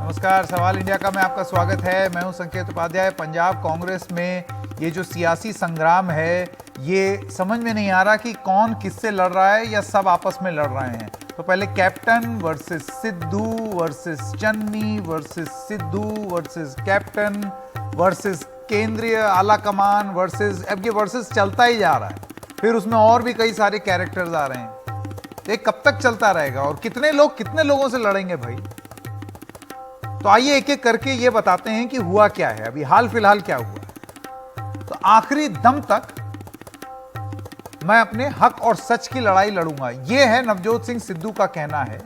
नमस्कार, सवाल इंडिया का में आपका स्वागत है। मैं हूं संकेत उपाध्याय। पंजाब कांग्रेस में ये जो सियासी संग्राम है, ये समझ में नहीं आ रहा कि कौन किससे लड़ रहा है या सब आपस में लड़ रहे हैं। तो पहले captain versus Sidhu versus Channi versus Sidhu versus captain versus केंद्रीय आला कमान वर्सेस, अब ये वर्सेस चलता ही जा रहा है। फिर उसमें और भी कई सारे कैरेक्टर्स आ रहे हैं। ये कब तक चलता रहेगा और कितने लोगों से लड़ेंगे भाई? तो आइए एक एक करके ये बताते हैं कि हुआ क्या है, अभी हाल फिलहाल क्या हुआ है। तो आखिरी दम तक मैं अपने हक और सच की लड़ाई लड़ूंगा, यह है नवजोत सिंह सिद्धू का कहना है।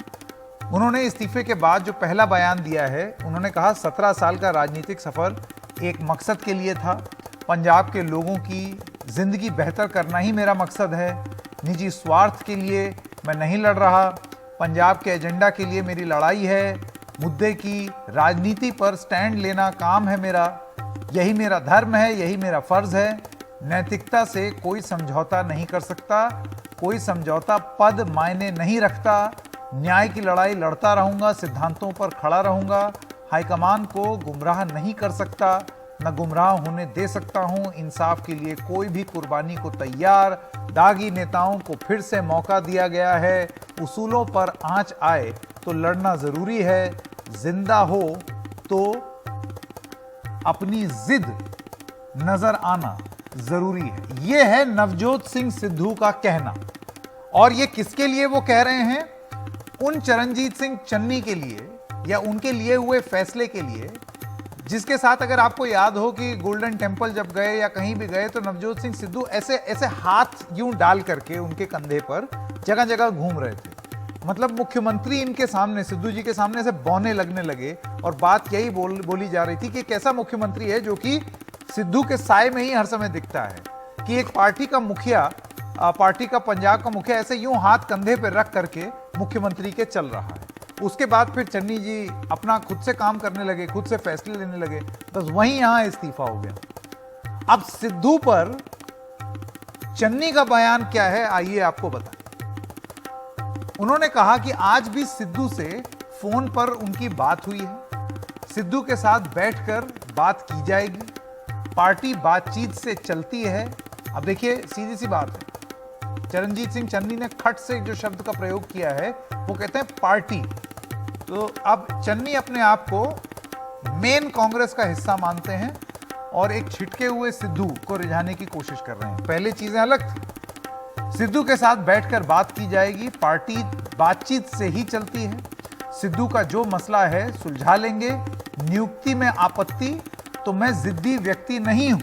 उन्होंने इस्तीफे के बाद जो पहला बयान दिया है, उन्होंने कहा 17 साल का राजनीतिक सफर एक मकसद के लिए था। पंजाब के लोगों की जिंदगी बेहतर करना ही मेरा मकसद है। निजी स्वार्थ के लिए मैं नहीं लड़ रहा। पंजाब के एजेंडा के लिए मेरी लड़ाई है। मुद्दे की राजनीति पर स्टैंड लेना काम है मेरा। यही मेरा धर्म है, यही मेरा फर्ज है। नैतिकता से कोई समझौता नहीं कर सकता। कोई समझौता पद मायने नहीं रखता। न्याय की लड़ाई लड़ता रहूंगा, सिद्धांतों पर खड़ा रहूंगा। हाईकमान को गुमराह नहीं कर सकता, न गुमराह होने दे सकता हूं। इंसाफ के लिए कोई भी कुर्बानी को तैयार। दागी नेताओं को फिर से मौका दिया गया है। उसूलों पर आंच आए तो लड़ना जरूरी है। जिंदा हो तो अपनी जिद नजर आना जरूरी है। यह है नवजोत सिंह सिद्धू का कहना। और यह किसके लिए वो कह रहे हैं? उन चरणजीत सिंह चन्नी के लिए या उनके लिए हुए फैसले के लिए, जिसके साथ अगर आपको याद हो कि गोल्डन टेम्पल जब गए या कहीं भी गए तो नवजोत सिंह सिद्धू ऐसे ऐसे हाथ यूं डाल करके उनके कंधे पर जगह जगह घूम रहे थे। मतलब मुख्यमंत्री इनके सामने, सिद्धू जी के सामने से बौने लगने लगे। और बात यही बोली जा रही थी कि एक ऐसा मुख्यमंत्री है जो कि सिद्धू के साए में ही हर समय दिखता है, कि एक पार्टी का मुखिया, पार्टी का पंजाब का मुखिया ऐसे यूं हाथ कंधे पर रख करके मुख्यमंत्री के चल रहा है। उसके बाद फिर चन्नी जी अपना खुद से काम करने लगे, खुद से फैसले लेने लगे। बस वहीं यहां इस्तीफा हो गया। अब सिद्धू पर चन्नी का बयान क्या है, आइए आपको बताएं। उन्होंने कहा कि आज भी सिद्धू से फोन पर उनकी बात हुई है। सिद्धू के साथ बैठकर बात की जाएगी। पार्टी बातचीत से चलती है। अब देखिए, सीधी सी बात है, चरणजीत सिंह चन्नी ने खट से जो शब्द का प्रयोग किया है, वो कहते हैं पार्टी। तो अब चन्नी अपने आप को मेन कांग्रेस का हिस्सा मानते हैं और एक छिटके हुए सिद्धू को रिझाने की कोशिश कर रहे हैं। पहले चीजें अलग थी। सिद्धू के साथ बैठकर बात की जाएगी। पार्टी बातचीत से ही चलती है। सिद्धू का जो मसला है सुलझा लेंगे। नियुक्ति में आपत्ति तो मैं जिद्दी व्यक्ति नहीं हूं,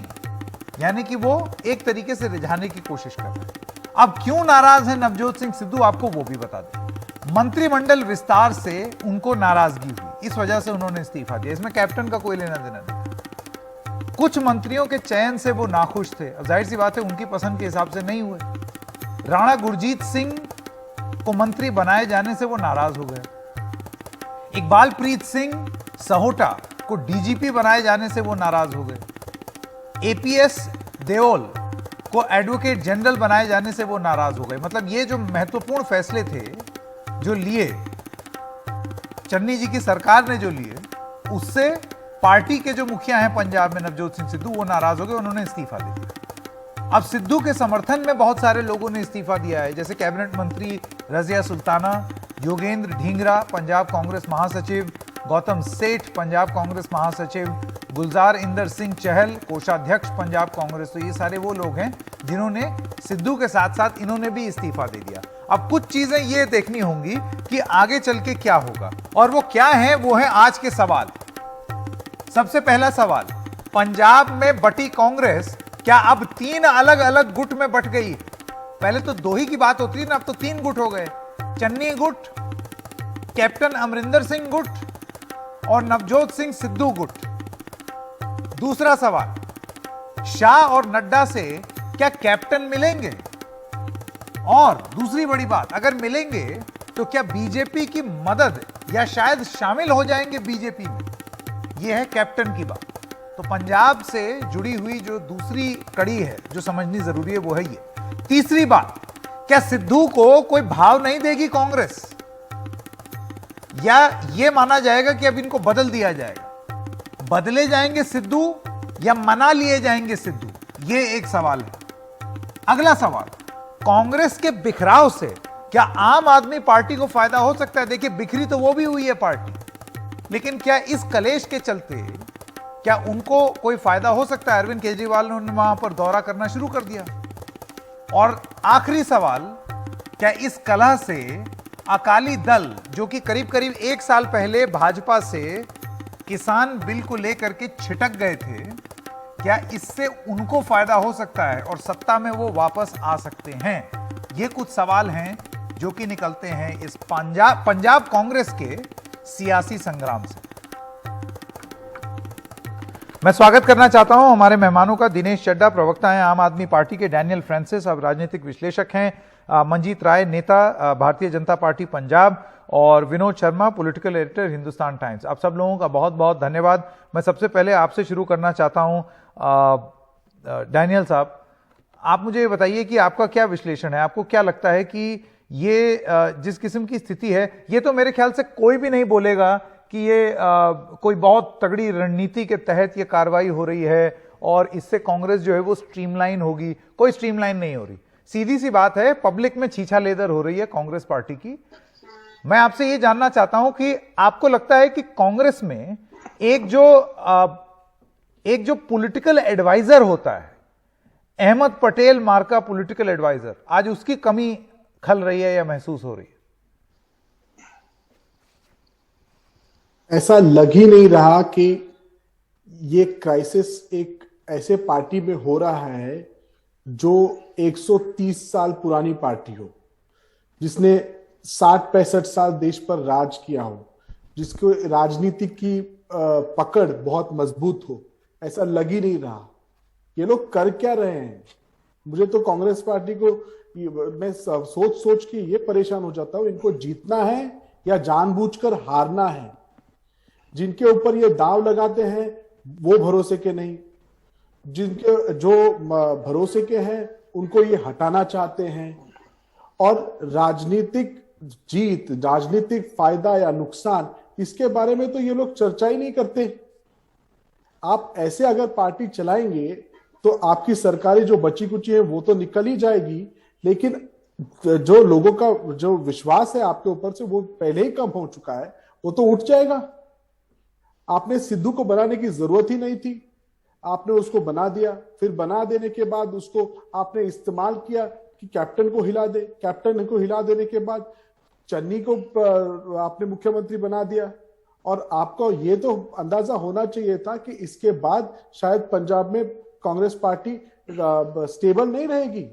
यानी कि वो एक तरीके से रिझाने की कोशिश कर रहे हैं। अब क्यों नाराज है नवजोत सिंह सिद्धू, आपको वो भी बता दें। मंत्रिमंडल विस्तार से उनको नाराजगी हुई, इस वजह से उन्होंने इस्तीफा दिया। इसमें कैप्टन का कोई लेना देना नहीं। कुछ मंत्रियों के चयन से वो नाखुश थे। अब जाहिर सी बात है, उनकी पसंद के हिसाब से नहीं हुए। राणा गुरजीत सिंह को मंत्री बनाए जाने से वो नाराज हो गए। इकबाल प्रीत सिंह सहोटा को डीजीपी बनाए जाने से वो नाराज हो गए। एपीएस देओल को एडवोकेट जनरल बनाए जाने से वो नाराज हो गए। मतलब ये जो महत्वपूर्ण फैसले थे जो लिए, चन्नी जी की सरकार ने जो लिए, उससे पार्टी के जो मुखिया हैं पंजाब में नवजोत सिंह सिद्धू, वो नाराज हो गए। उन्होंने इस्तीफा दे दिया। अब सिद्धू के समर्थन में बहुत सारे लोगों ने इस्तीफा दिया है, जैसे कैबिनेट मंत्री रजिया सुल्ताना, योगेंद्र ढींगरा पंजाब कांग्रेस महासचिव, गौतम सेठ पंजाब कांग्रेस महासचिव, गुलजार इंदर सिंह चहल कोषाध्यक्ष पंजाब कांग्रेस। तो ये सारे वो लोग हैं जिन्होंने सिद्धू के साथ साथ इन्होंने भी इस्तीफा दे दिया। अब कुछ चीजें ये देखनी होंगी कि आगे चल के क्या होगा, और वो क्या है, वो है आज के सवाल। सबसे पहला सवाल, पंजाब में बटी कांग्रेस क्या अब 3 अलग अलग गुट में बट गई? पहले तो 2 ही की बात होती थी ना, अब तो 3 गुट हो गए। चन्नी गुट, कैप्टन अमरिंदर सिंह गुट और नवजोत सिंह सिद्धू गुट। दूसरा सवाल, शाह और नड्डा से क्या कैप्टन मिलेंगे? और दूसरी बड़ी बात, अगर मिलेंगे तो क्या बीजेपी की मदद या शायद शामिल हो जाएंगे बीजेपी में? यह है कैप्टन की बात। तो पंजाब से जुड़ी हुई जो दूसरी कड़ी है जो समझनी जरूरी है, वो है ये। तीसरी बात, क्या सिद्धू को कोई भाव नहीं देगी कांग्रेस? या यह माना जाएगा कि अब इनको बदल दिया जाएगा? बदले जाएंगे सिद्धू या मना लिए जाएंगे सिद्धू? यह एक सवाल है। अगला सवाल, कांग्रेस के बिखराव से क्या आम आदमी पार्टी को फायदा हो सकता है? देखिए, बिखरी तो वो भी हुई है पार्टी, लेकिन क्या इस कलेश के चलते क्या उनको कोई फायदा हो सकता है? अरविंद केजरीवाल ने वहां पर दौरा करना शुरू कर दिया। और आखिरी सवाल, क्या इस कलह से अकाली दल, जो कि करीब करीब 1 साल पहले भाजपा से किसान बिल को लेकर के छिटक गए थे, क्या इससे उनको फायदा हो सकता है और सत्ता में वो वापस आ सकते हैं? ये कुछ सवाल हैं जो कि निकलते हैं इस पंजाब कांग्रेस के सियासी संग्राम से। मैं स्वागत करना चाहता हूं हमारे मेहमानों का। दिनेश चड्ढा प्रवक्ता हैं आम आदमी पार्टी के, डैनियल फ्रांसिस अब राजनीतिक विश्लेषक हैं, मंजीत राय नेता भारतीय जनता पार्टी पंजाब, और Vinod Sharma political editor Hindustan times. आप सब लोगों का बहुत बहुत धन्यवाद। मैं सबसे पहले आपसे शुरू करना चाहता हूं, डैनियल साहब, आप मुझे ये बताइए कि आपका क्या विश्लेषण है? आपको क्या लगता है कि ये जिस किस्म की स्थिति है, ये तो मेरे ख्याल से कोई भी नहीं बोलेगा कि ये कोई बहुत तगड़ी रणनीति के तहत ये कार्रवाई हो रही है और इससे कांग्रेस जो है वो स्ट्रीमलाइन होगी। कोई स्ट्रीमलाइन नहीं हो रही, सीधी सी बात है, पब्लिक में छीछा लेदर हो रही है कांग्रेस पार्टी की। मैं आपसे ये जानना चाहता हूं कि आपको लगता है कि कांग्रेस में एक जो पॉलिटिकल एडवाइजर होता है, अहमद पटेल मार्का पॉलिटिकल एडवाइजर, आज उसकी कमी खल रही है या महसूस हो रही है? ऐसा लग ही नहीं रहा कि ये क्राइसिस एक ऐसे पार्टी में हो रहा है जो 130 साल पुरानी पार्टी हो, जिसने 60-65 साल देश पर राज किया हो, जिसको राजनीति की पकड़ बहुत मजबूत हो। ऐसा लग ही नहीं रहा। ये लोग कर क्या रहे हैं? मुझे तो कांग्रेस पार्टी को मैं सोच सोच के ये परेशान हो जाता हूं, इनको जीतना है या जानबूझकर हारना है। जिनके ऊपर ये दाव लगाते हैं वो भरोसे के नहीं, जिनके जो भरोसे के हैं उनको ये हटाना चाहते हैं। और राजनीतिक जीत, राजनीतिक फायदा या नुकसान, इसके बारे में तो ये लोग चर्चा ही नहीं करते। आप ऐसे अगर पार्टी चलाएंगे तो आपकी सरकारें जो बची कुची है वो तो निकल ही जाएगी, लेकिन जो लोगों का जो विश्वास है आपके ऊपर से वो पहले ही कम हो चुका है, वो तो उठ जाएगा। आपने सिद्धू को बनाने की जरूरत ही नहीं थी, आपने उसको बना दिया। फिर बना देने के बाद उसको आपने इस्तेमाल किया कि कैप्टन को हिला दे। कैप्टन को हिला देने के बाद चन्नी को आपने मुख्यमंत्री बना दिया। और आपको ये तो अंदाजा होना चाहिए था कि इसके बाद शायद पंजाब में कांग्रेस पार्टी स्टेबल नहीं रहेगी।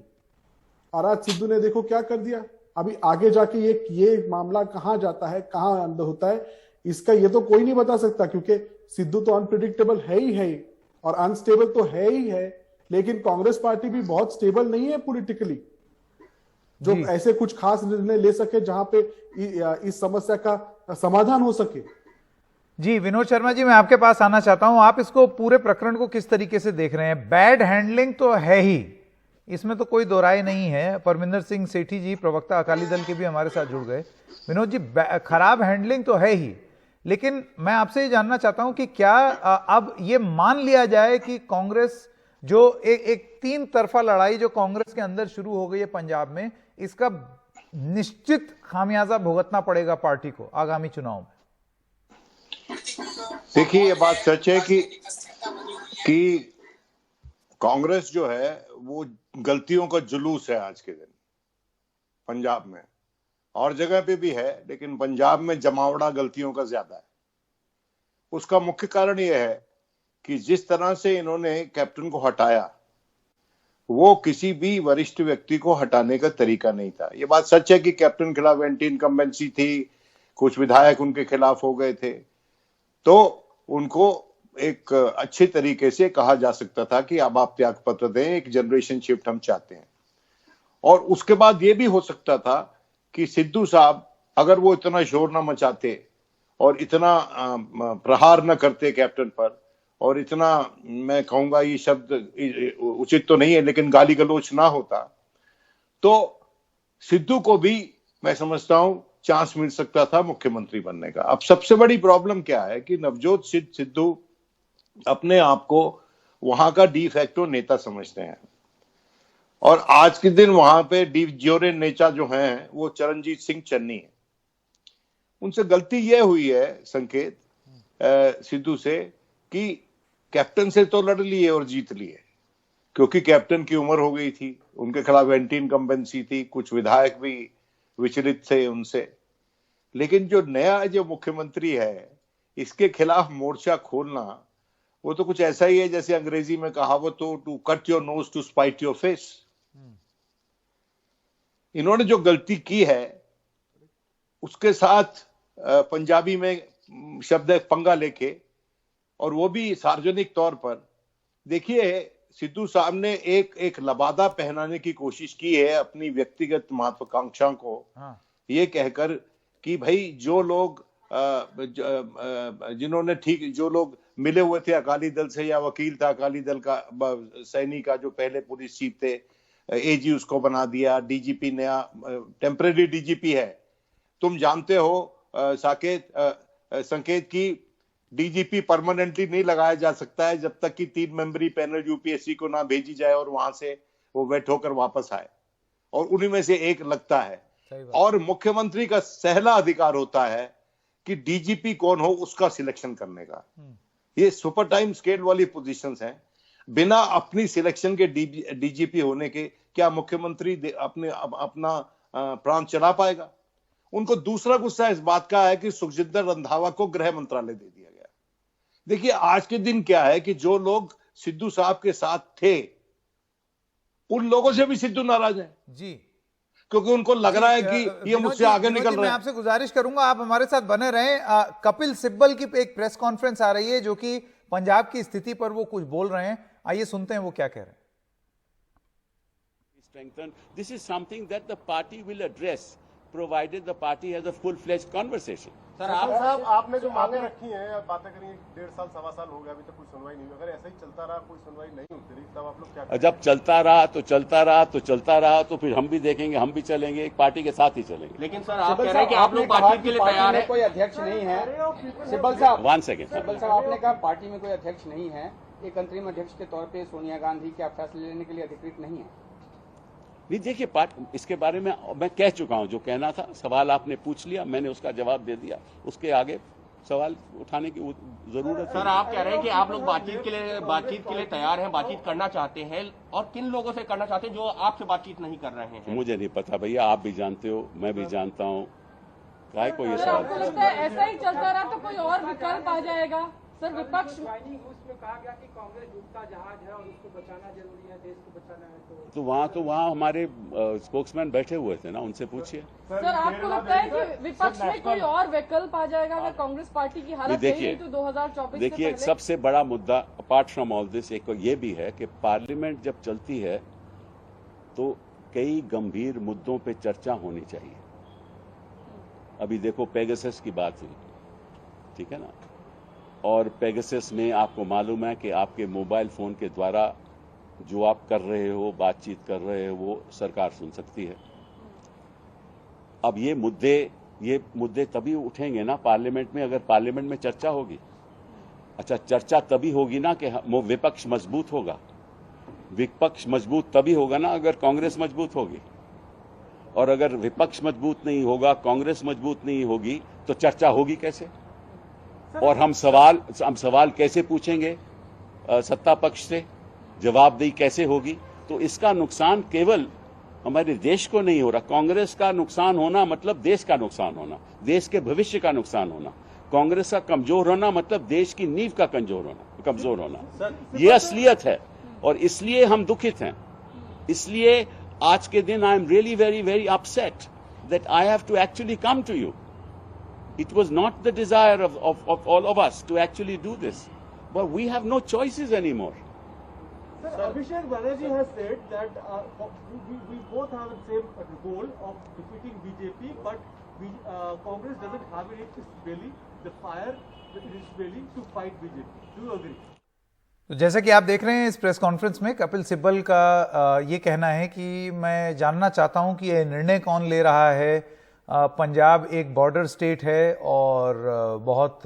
और आज सिद्धू ने देखो क्या कर दिया। अभी आगे जाके ये मामला कहां जाता है, कहां अंदर होता है, इसका ये तो कोई नहीं बता सकता, क्योंकि सिद्धू तो अनप्रिडिक्टेबल है ही और अनस्टेबल तो है ही है। लेकिन कांग्रेस पार्टी भी बहुत स्टेबल नहीं है पॉलिटिकली, जो ऐसे कुछ खास निर्णय ले सके जहां पे इस समस्या का समाधान हो सके। जी विनोद शर्मा जी, मैं आपके पास आना चाहता हूं। आप इसको पूरे प्रकरण को किस तरीके से देख रहे हैं? बैड हैंडलिंग तो है ही, इसमें तो कोई दो राय नहीं है। परमिंदर सिंह सेठी जी, प्रवक्ता अकाली दल के, भी हमारे साथ जुड़ गए। विनोद जी, खराब हैंडलिंग तो है ही, लेकिन मैं आपसे ये जानना चाहता हूं कि क्या अब ये मान लिया जाए कि कांग्रेस जो एक 3 तरफा लड़ाई जो कांग्रेस के अंदर शुरू हो गई है पंजाब में, इसका निश्चित खामियाजा भुगतना पड़ेगा पार्टी को आगामी चुनाव में? देखिए, ये बात सच है कि कांग्रेस जो है वो गलतियों का जुलूस है आज के दिन पंजाब में, और जगह पे भी है, लेकिन पंजाब में जमावड़ा गलतियों का ज्यादा है। उसका मुख्य कारण यह है कि जिस तरह से इन्होंने कैप्टन को हटाया, वो किसी भी वरिष्ठ व्यक्ति को हटाने का तरीका नहीं था। ये बात सच है कि कैप्टन के खिलाफ एंटी इनकम्बेंसी थी, कुछ विधायक उनके खिलाफ हो गए थे, तो उनको एक अच्छे तरीके से कहा जा सकता था कि अब आप त्याग पत्र दें, एक जनरेशन शिफ्ट हम चाहते हैं। और उसके बाद ये भी हो सकता था कि सिद्धू साहब अगर वो इतना शोर ना मचाते और इतना प्रहार न करते कैप्टन पर, और इतना, मैं कहूंगा ये शब्द उचित तो नहीं है, लेकिन गाली गलौच ना होता, तो सिद्धू को भी मैं समझता हूं चांस मिल सकता था मुख्यमंत्री बनने का। अब सबसे बड़ी प्रॉब्लम क्या है कि नवजोत सिद्धू अपने आप को वहां का डी फैक्टो नेता समझते हैं, और आज के दिन वहां पे डी ज्योरे नेता जो हैं वो चरणजीत सिंह चन्नी है। उनसे गलती यह हुई है संकेत सिद्धू से कि कैप्टन से तो लड़ लिए और जीत लिए, क्योंकि कैप्टन की उम्र हो गई थी, उनके खिलाफ एंटी इनकम्बेंसी थी, कुछ विधायक भी विचलित थे उनसे। लेकिन जो नया जो मुख्यमंत्री है, इसके खिलाफ मोर्चा खोलना वो तो कुछ ऐसा ही है जैसे अंग्रेजी में कहावत हो, to cut your nose to spite your face. इन्होंने जो गलती की है उसके साथ पंजाबी में शब्द है पंगा लेके, और वो भी सार्वजनिक तौर पर। देखिए, सिद्धू साहब ने एक लबादा पहनाने की कोशिश की है अपनी व्यक्तिगत महत्वाकांक्षा को, ये कहकर कि भाई जो लोग जिन्होंने जो लोग मिले हुए थे अकाली दल से या वकील था अकाली दल का, सैनी का जो पहले पुलिस चीफ थे, एजी उसको बना दिया, डीजीपी नया टेम्परेरी डीजीपी है। तुम जानते हो साकेत संकेत की डीजीपी परमानेंटली नहीं लगाया जा सकता है जब तक कि 3 मेंबरी पैनल यूपीएससी को ना भेजी जाए और वहां से वो वेट होकर वापस आए, और उन्हीं में से एक लगता है। और मुख्यमंत्री का सहला अधिकार होता है कि डीजीपी कौन हो उसका सिलेक्शन करने का। ये सुपर टाइम स्केल वाली पोजीशंस हैं। बिना अपनी सिलेक्शन के डीजीपी होने के क्या मुख्यमंत्री अपना प्रांत चला पाएगा? उनको दूसरा गुस्सा इस बात का है कि सुखजिंदर रंधावा को गृह मंत्रालय दे दिया गया। देखिए, आज के दिन क्या है कि जो लोग सिद्धू साहब के साथ थे उन लोगों से भी सिद्धू नाराज है जी, क्योंकि उनको लग रहा है कि ये मुझसे आगे निकल रहे हैं। मैं आपसे गुजारिश करूंगा आप हमारे साथ बने रहें। कपिल सिब्बल की एक प्रेस कॉन्फ्रेंस आ रही है जो कि पंजाब की स्थिति पर वो कुछ बोल रहे हैं, आइए सुनते हैं वो क्या कह रहे हैं। This is something that the party will address, provided the party has a full-fledged conversation. Sir आपने जो मांगे रखी हैं, अब बातें करी 1.5 साल सवा साल हो गया, अभी तक कोई सुनवाई नहीं हुई। अगर ऐसा ही चलता रहा, कोई सुनवाई नहीं होती रही, तब आप लोग क्या करेंगे? जब चलता रहा तो फिर हम भी देखेंगे, हम भी चलेंगे, एक पार्टी के साथ ही चलेंगे। लेकिन सर आप कह रहे हैं कि आप लोग बातचीत के लिए तैयार हैं। कोई अध्यक्ष नहीं है सिब्बल साहब, 1 सेकेंड सिब्बल साहब, आपने कहा पार्टी में कोई अध्यक्ष नहीं है, एक अंतरिम अध्यक्ष के तौर पे सोनिया गांधी क्या फैसले लेने के लिए अधिकृत नहीं है? नहीं, देखिए, इसके बारे में मैं कह चुका हूं, जो कहना था। सवाल आपने पूछ लिया, मैंने उसका जवाब दे दिया, उसके आगे सवाल उठाने की जरूरत है। सर आप कह रहे हैं कि आप लोग बातचीत के लिए तैयार हैं, बातचीत करना चाहते हैं, और किन लोगों से करना चाहते हैं जो आपसे बातचीत नहीं कर रहे हैं? मुझे नहीं पता भैया, आप भी जानते हो, मैं भी जानता हूँ। काय को ये सवाल? आपको लगता है ऐसा ही चलता रहा तो कोई और विकल्प आ जाएगा? सर विपक्ष उसमें कहा गया कि कांग्रेस डूबता जहाज है और उसको बचाना जरूरी है, देश को बचाना है। तो वहाँ हमारे स्पोक्समैन बैठे हुए थे ना, उनसे पूछिए। सर आपको लगता है कि विपक्ष में कोई और विकल्प आ जाएगा अगर कांग्रेस पार्टी की हालत सही नहीं तो 2024? देखिए, सबसे बड़ा मुद्दा अपार्ट फ्रॉम ऑल दिस एक ये भी है कि पार्लियामेंट जब चलती है तो कई गंभीर मुद्दों पे चर्चा होनी चाहिए। अभी देखो, पेगासस की बात हुई, ठीक है ना, और पेगासस में आपको मालूम है कि आपके मोबाइल फोन के द्वारा जो आप कर रहे हो, बातचीत कर रहे हो, वो सरकार सुन सकती है। अब ये मुद्दे तभी उठेंगे ना पार्लियामेंट में, अगर पार्लियामेंट में चर्चा होगी। अच्छा, चर्चा तभी होगी ना कि विपक्ष मजबूत होगा। विपक्ष मजबूत तभी होगा ना अगर कांग्रेस मजबूत होगी, और अगर विपक्ष मजबूत नहीं होगा, कांग्रेस मजबूत नहीं होगी, तो चर्चा होगी कैसे? और हम सवाल कैसे पूछेंगे सत्ता पक्ष से? जवाबदेही कैसे होगी? तो इसका नुकसान केवल हमारे देश को नहीं हो रहा। कांग्रेस का नुकसान होना मतलब देश का नुकसान होना, देश के भविष्य का नुकसान होना। कांग्रेस का कमजोर होना मतलब देश की नींव का कमजोर होना। ये असलियत है, और इसलिए हम दुखित हैं। इसलिए आज के दिन I am really very very upset that I have to actually come to you. It was not the desire of all of us to actually do this, but we have no choices anymore. Sir, Abhishek Banerjee has said that we both have the same goal of defeating BJP, but Congress doesn't have in its belly the fire in its belly to fight BJP. Do you agree? तो जैसे कि आप देख रहे हैं इस press conference में कपिल सिब्बल का ये कहना है कि मैं जानना चाहता हूं कि ये निर्णय कौन ले रहा है, पंजाब एक बॉर्डर स्टेट है और बहुत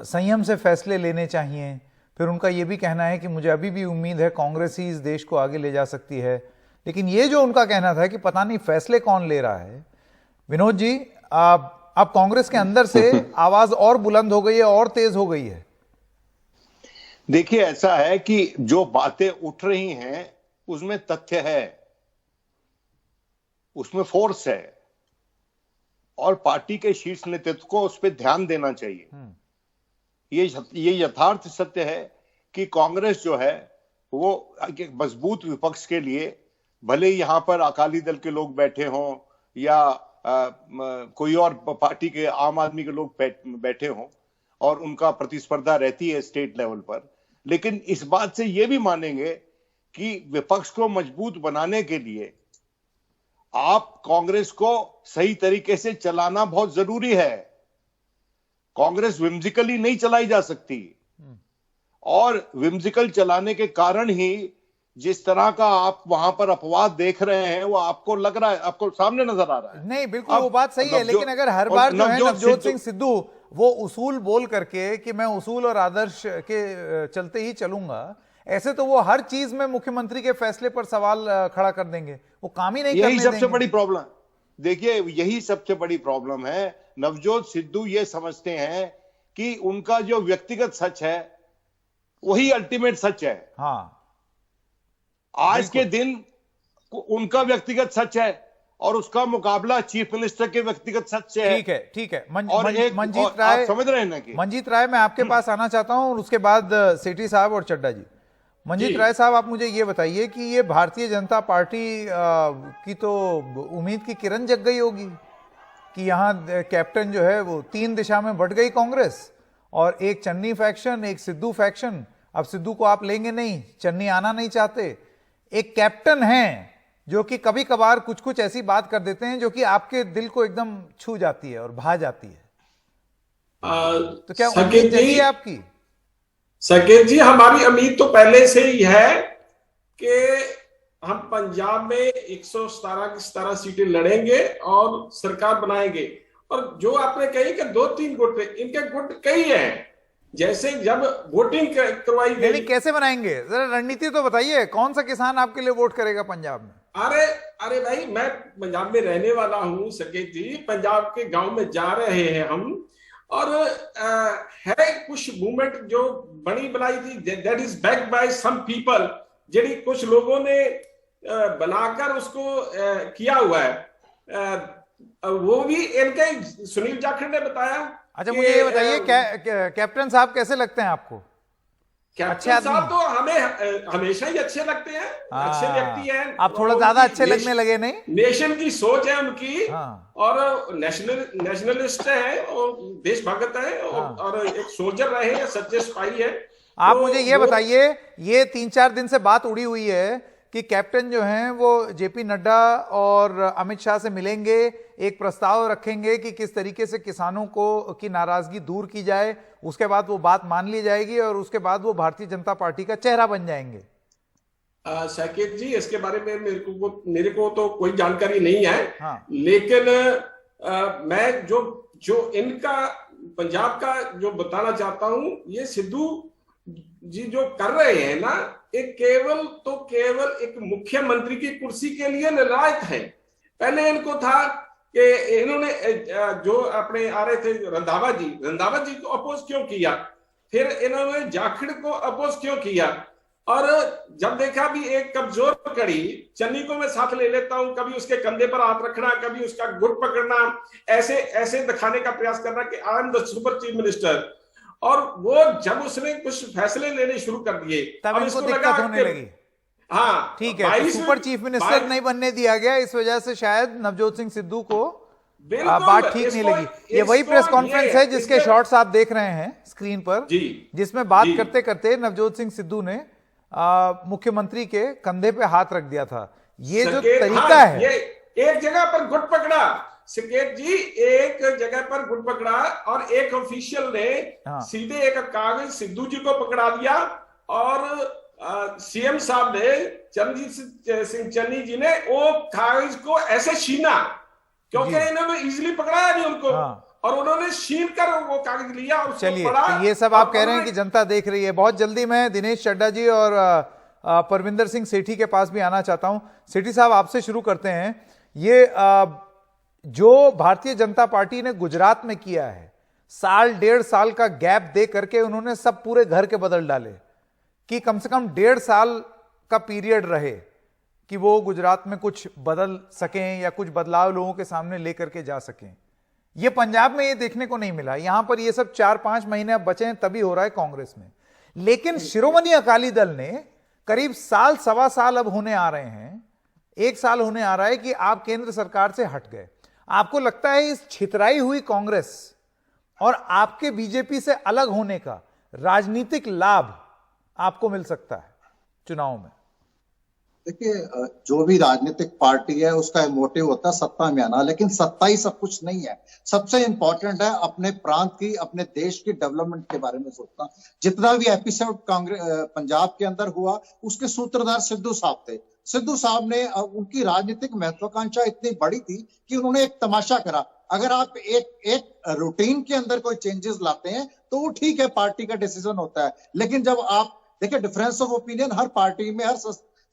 संयम से फैसले लेने चाहिए। फिर उनका ये भी कहना है कि मुझे अभी भी उम्मीद है कांग्रेस ही इस देश को आगे ले जा सकती है। लेकिन ये जो उनका कहना था कि पता नहीं फैसले कौन ले रहा है, विनोद जी, अब कांग्रेस के अंदर से आवाज और बुलंद हो गई है और तेज हो गई है। देखिए, ऐसा है कि जो बातें उठ रही हैं उसमें तथ्य है, उसमें फोर्स है, और पार्टी के शीर्ष नेतृत्व को उस पर ध्यान देना चाहिए। ये यथार्थ सत्य है कि कांग्रेस जो है वो एक मजबूत विपक्ष के लिए, भले ही यहां पर अकाली दल के लोग बैठे हों या कोई और पार्टी के, आम आदमी के लोग बैठे हों और उनका प्रतिस्पर्धा रहती है स्टेट लेवल पर, लेकिन इस बात से ये भी मानेंगे कि विपक्ष को मजबूत बनाने के लिए आप कांग्रेस को सही तरीके से चलाना बहुत जरूरी है। कांग्रेस विम्सिकली नहीं चलाई जा सकती, और विम्सिकल चलाने के कारण ही जिस तरह का आप वहां पर अपवाद देख रहे हैं वो आपको लग रहा है, आपको सामने नजर आ रहा है। नहीं, बिल्कुल वो बात सही है, लेकिन अगर हर बार जो है नवजोत सिंह सिद्धू वो उसूल बोल करके कि मैं उसूल और आदर्श के चलते ही चलूंगा, ऐसे तो वो हर चीज में मुख्यमंत्री के फैसले पर सवाल खड़ा कर देंगे, वो काम ही नहीं करने देंगे। यही सबसे बड़ी प्रॉब्लम, देखिए यही सबसे बड़ी प्रॉब्लम है। नवजोत सिद्धू ये समझते हैं कि उनका जो व्यक्तिगत सच है वही अल्टीमेट सच है। हाँ, आज के दिन उनका व्यक्तिगत सच है और उसका मुकाबला चीफ मिनिस्टर के व्यक्तिगत सच से है। ठीक है। मंजीत राय, आप समझ रहे हैं ना कि मंजीत राय, मैं आपके पास आना चाहता हूं और उसके बाद सेठी साहब और चड्डा जी। मंजीत राय साहब, आप मुझे ये बताइए कि ये भारतीय जनता पार्टी की तो उम्मीद की किरण जग गई होगी कि यहाँ कैप्टन जो है वो 3 दिशा में बढ़ गई कांग्रेस, और एक चन्नी फैक्शन, एक सिद्धू फैक्शन। अब सिद्धू को आप लेंगे नहीं, चन्नी आना नहीं चाहते, एक कैप्टन है जो कि कभी कभार कुछ कुछ ऐसी बात कर देते हैं जो कि आपके दिल को एकदम छू जाती है और भा जाती है। तो क्या उम्मीद जगी है आपकी? सकेत जी, हमारी उम्मीद तो पहले से ही है कि हम पंजाब में 117 की 17 सीटें लड़ेंगे और सरकार बनाएंगे। और जो आपने कही कि 2-3 गुट, इनके गुट कई हैं। जैसे जब वोटिंग करवाई गई, कैसे बनाएंगे, जरा रणनीति तो बताइए, कौन सा किसान आपके लिए वोट करेगा पंजाब में? अरे भाई, मैं पंजाब में रहने वाला हूं सकेत जी, पंजाब के गांव में जा रहे हैं हम, और है कुछ मूवमेंट जो बनी बनाई थी, that is backed by some people, जिन्हें कुछ लोगों ने बनाकर उसको किया हुआ है। वो भी इनके सुनील जाखड़ ने बताया। अच्छा, मुझे ये बताइए, कैप्टन साहब कैसे लगते हैं आपको? कैप्टन साहब तो हमें हमेशा ही अच्छे लगते हैं, अच्छे व्यक्ति हैं। आप थोड़ा ज्यादा अच्छे लगने लगे। नहीं, नेशन की सोच है उनकी, और नेशनलिस्ट है और देशभक्त है, और एक सोल्जर रहे हैं, सच्चे सिपाही है। आप मुझे ये बताइए, ये 3-4 दिन से बात उड़ी हुई है कि कैप्टन जो हैं वो जेपी नड्डा और अमित शाह से मिलेंगे, एक प्रस्ताव रखेंगे कि किस तरीके से किसानों को की नाराजगी दूर की जाए, उसके बाद वो बात मान ली जाएगी और उसके बाद वो भारतीय जनता पार्टी का चेहरा बन जाएंगे। साकेत जी, इसके बारे में मेरे को तो कोई जानकारी नहीं है। लेकिन मैं जो इनका पंजाब का जो बताना चाहता हूं, ये सिद्धू जी जो कर रहे हैं ना, एक केवल एक मुख्यमंत्री की कुर्सी के लिए निर्णायक है। पहले इनको था कि इन्होंने जो अपने आ रहे थे रंधावा जी को अपोज क्यों किया, फिर इन्होंने जाखड़ को अपोज क्यों किया, और जब देखा भी एक कमजोर कड़ी, चन्नी को मैं साथ ले लेता हूं, कभी उसके कंधे पर हाथ रखना, कभी उसका गुट पकड़ना, ऐसे दिखाने का प्रयास करना कि I am the super chief minister. और वो जब उसने कुछ फैसले लेने शुरू कर दिए, तब इनको दिक्कत होने लगी। हाँ, ठीक है, तो सुपर चीफ मिनिस्टर नहीं बनने दिया गया, इस वजह से शायद नवजोत सिंह सिद्धू को बात ठीक नहीं लगी। ये वही प्रेस कॉन्फ्रेंस है जिसके शॉट्स आप देख रहे हैं स्क्रीन पर, जिसमें बात करते करते नवजोत सिंह सिद्धू ने मुख्यमंत्री के कंधे पे हाथ रख दिया था। ये जो तरीका है, ये एक जगह पर गुट पकड़ा सकेत जी, एक जगह पर गुट पकड़ा, और एक ऑफिशियल ने सीधे एक कागज सिद्धू जी को पकड़ा दिया, और सीएम साहब ने चरणजीत सिंह चन्नी जी ने वो कागज को ऐसे छीना क्योंकि इन्होंने इजीली पकड़ाया नहीं उनको। और उन्होंने छीन कर वो कागज लिया और चलिए, तो ये सब आप कह रहे हैं कि जनता देख रही है। बहुत जल्दी मैं दिनेश चड्ढा जी और परविंदर सिंह सेठी के पास भी आना चाहता हूं। सेठी साहब, आपसे शुरू करते हैं। ये जो भारतीय जनता पार्टी ने गुजरात में किया है, साल 1.5 साल का गैप दे करके उन्होंने सब पूरे घर के बदल डाले कि कम से कम 1.5 साल का पीरियड रहे कि वो गुजरात में कुछ बदल सकें या कुछ बदलाव लोगों के सामने लेकर के जा सकें। ये पंजाब में ये देखने को नहीं मिला। यहां पर ये सब 4-5 महीने अब बचे हैं, तभी हो रहा है कांग्रेस में। लेकिन शिरोमणि अकाली दल ने करीब साल, सवा साल अब होने आ रहे हैं, 1 साल होने आ रहा है कि आप केंद्र सरकार से हट गए। आपको लगता है इस छितराई हुई कांग्रेस और आपके बीजेपी से अलग होने का राजनीतिक लाभ आपको मिल सकता है चुनाव में? देखिए, जो भी राजनीतिक पार्टी है उसका मोटिव होता है सत्ता में आना, लेकिन सत्ता ही सब कुछ नहीं है। सबसे इंपॉर्टेंट है अपने प्रांत की, अपने देश की डेवलपमेंट के बारे में सोचना। जितना भी एपिसोड कांग्रेस पंजाब के अंदर हुआ, उसके सूत्रधार सिद्धू साहब थे। सिद्धू साहब ने, उनकी राजनीतिक महत्वाकांक्षा इतनी बड़ी थी कि उन्होंने एक तमाशा करा। अगर आप एक रूटीन के अंदर कोई चेंजेस लाते हैं तो वो ठीक है, पार्टी का डिसीजन होता है। लेकिन जब आप देखिए, difference of opinion her party में, हर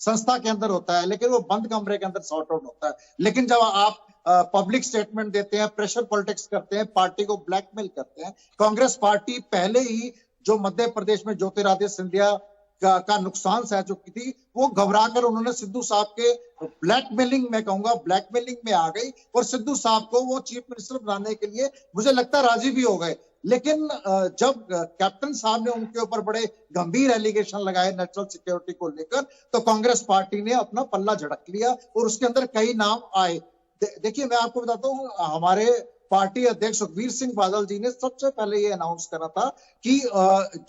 संस्था के अंदर होता है, लेकिन वो बंद कमरे के अंदर सॉर्ट आउट होता है। लेकिन जब आप पब्लिक स्टेटमेंट देते हैं, प्रेशर पॉलिटिक्स करते हैं, पार्टी को ब्लैकमेल करते हैं। कांग्रेस पार्टी पहले ही जो मध्य प्रदेश में ज्योतिरादित्य सिंधिया का नुकसान सह चुकी थी, वो घबरा कर उन्होंने सिद्धू साहब के ब्लैकमेलिंग में, कहूंगा ब्लैकमेलिंग में आ गई और सिद्धू साहब को वो चीफ मिनिस्टर बनाने के लिए मुझे लगता है राजी भी हो गए। लेकिन जब कैप्टन साहब ने उनके ऊपर बड़े गंभीर एलिगेशन लगाए नेशनल सिक्योरिटी को लेकर, तो कांग्रेस पार्टी ने अपना पल्ला झटक लिया और उसके अंदर कई नाम आए। देखिए, मैं आपको बताता हूँ, हमारे पार्टी अध्यक्ष सुखबीर सिंह बादल जी ने सबसे पहले ये अनाउंस करा था कि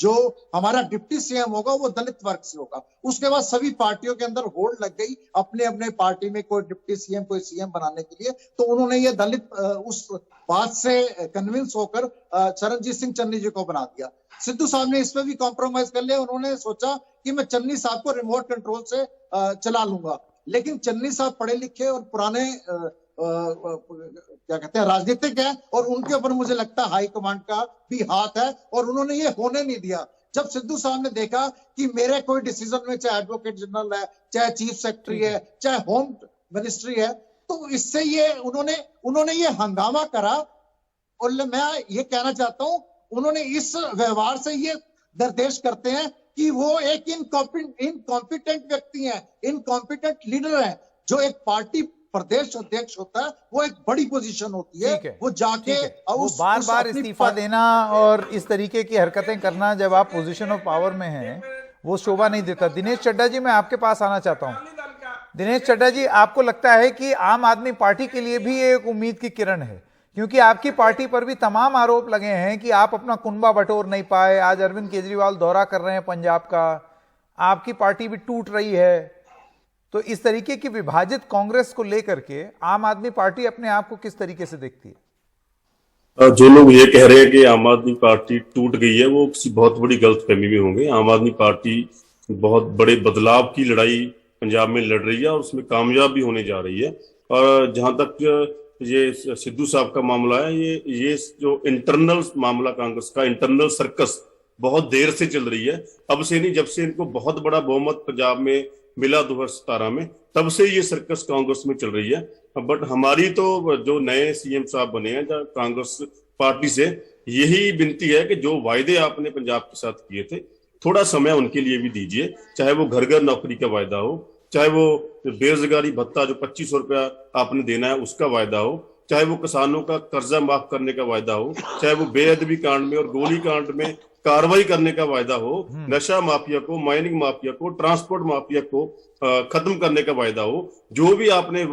जो हमारा डिप्टी सीएम होगा वो दलित वर्ग से होगा। उसके बाद सभी पार्टियों के अंदर होड़ लग गई अपने अपने पार्टी में कोई डिप्टी सीएम, कोई सीएम बनाने के लिए। तो उन्होंने ये दलित उस बात से कन्विंस होकर चरणजीत सिंह चन्नी जी को बना दिया। सिद्धू साहब ने इसमें भी कॉम्प्रोमाइज कर लिया। उन्होंने सोचा कि मैं चन्नी साहब को रिमोट कंट्रोल से चला लूंगा। लेकिन चन्नी साहब पढ़े लिखे और पुराने क्या कहते हैं, राजनीतिक है, और उनके ऊपर मुझे लगता है हाईकमांड का भी हाथ है, और उन्होंने ये होने नहीं दिया। जब सिद्धू साहब ने देखा कि मेरे कोई डिसीजन में, चाहे एडवोकेट जनरल है, चाहे चीफ सेक्रेटरी है, चाहे होम मिनिस्ट्री है, तो इससे ये उन्होंने ये हंगामा करा। और मैं ये कहना चाहता हूं, उन्होंने इस व्यवहार से ये निर्देश करते हैं कि वो एक इनकॉम्पिटेंट व्यक्ति हैं, इनकॉम्पिटेंट लीडर हैं। जो एक पार्टी प्रदेश अध्यक्ष होता है वो एक बड़ी पोजीशन होती है, वो जाके वो बार बार इस्तीफा देना और इस तरीके की हरकतें करना जब आप पोजीशन ऑफ पावर में हैं, वो शोभा नहीं देता। दिनेश चड्ढा जी, मैं आपके पास आना चाहता हूं। दिनेश चड्ढा जी, आपको लगता है कि आम आदमी पार्टी के लिए भी एक उम्मीद की किरण है? क्योंकि आपकी पार्टी पर भी तमाम आरोप लगे हैं कि आप अपना कुनबा बटोर नहीं पाए। आज अरविंद केजरीवाल दौरा कर रहे हैं पंजाब का, आपकी पार्टी भी टूट रही है। तो इस तरीके की विभाजित कांग्रेस को लेकर के आम आदमी पार्टी अपने आप को किस तरीके से देखती है? जो लोग ये कह रहे हैं कि आम आदमी पार्टी टूट गई है, वो किसी बहुत बड़ी गलतफहमी में होंगे। आम आदमी पार्टी बहुत बड़े बदलाव की लड़ाई पंजाब में लड़ रही है और उसमें कामयाब भी होने जा रही है। और जहां तक ये सिद्धू साहब का मामला है, ये जो इंटरनल मामला कांग्रेस का, इंटरनल सर्कस बहुत देर से चल रही है। अब से नहीं, जब से इनको बहुत बड़ा बहुमत पंजाब में मिला 2017 में, तब से ये सर्कस कांग्रेस में चल रही है। बट हमारी तो जो नए सीएम साहब बने हैं कांग्रेस पार्टी से, यही विनती है कि जो वायदे आपने पंजाब के साथ किए थे, थोड़ा समय उनके लिए भी दीजिए। चाहे वो घर घर नौकरी का वायदा हो, चाहे वो बेरोजगारी भत्ता जो 2500 रुपया आपने देना है उसका वायदा हो, चाहे वो किसानों का कर्जा माफ करने का वायदा हो, चाहे वो बेअदबी कांड में और गोली कांड में कार्रवाई करने का वायदा हो, नशा माफिया को, माइनिंग माफिया को, ट्रांसपोर्ट माफिया को खत्म करने का वायदा हो। जो भी आपने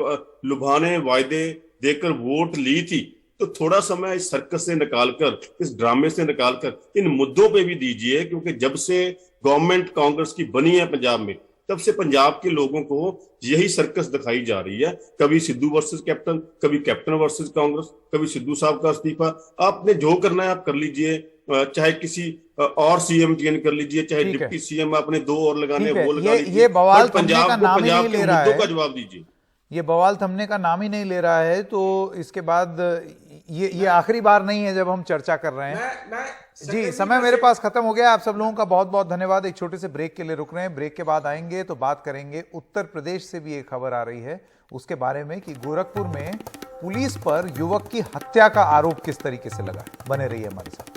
लुभाने वायदे देकर वोट ली थी, तो थोड़ा समय इस सर्कस से निकालकर, इस ड्रामे से निकालकर इन मुद्दों पे भी दीजिए। क्योंकि जब से गवर्नमेंट कांग्रेस की बनी है पंजाब में, तब से पंजाब के लोगों को यही सर्कस दिखाई जा रही है। कभी सिद्धू वर्सेस कैप्टन, कभी कैप्टन वर्सेस कांग्रेस, कभी सिद्धू साहब का इस्तीफा। आपने जो करना है आप कर लीजिए, चाहे किसी और सीएम चेंज कर लीजिए, चाहे डिप्टी सीएम आपने 2 और लगाने वो लगा लीजिए। ये बवाल पंजाब को पंजाब के मुद्दों का जवाब दीजिए। ये बवाल थमने का नाम ही नहीं ले रहा है, तो इसके बाद ये आखिरी बार नहीं है जब हम चर्चा कर रहे हैं। जी, समय मेरे पास खत्म हो गया। आप सब लोगों का बहुत बहुत धन्यवाद। एक छोटे से ब्रेक के लिए रुक रहे हैं। ब्रेक के बाद आएंगे तो बात करेंगे उत्तर प्रदेश से भी एक खबर आ रही है उसके बारे में कि गोरखपुर में पुलिस पर युवक की हत्या का आरोप किस तरीके से लगा। बने रहिए हमारे साथ।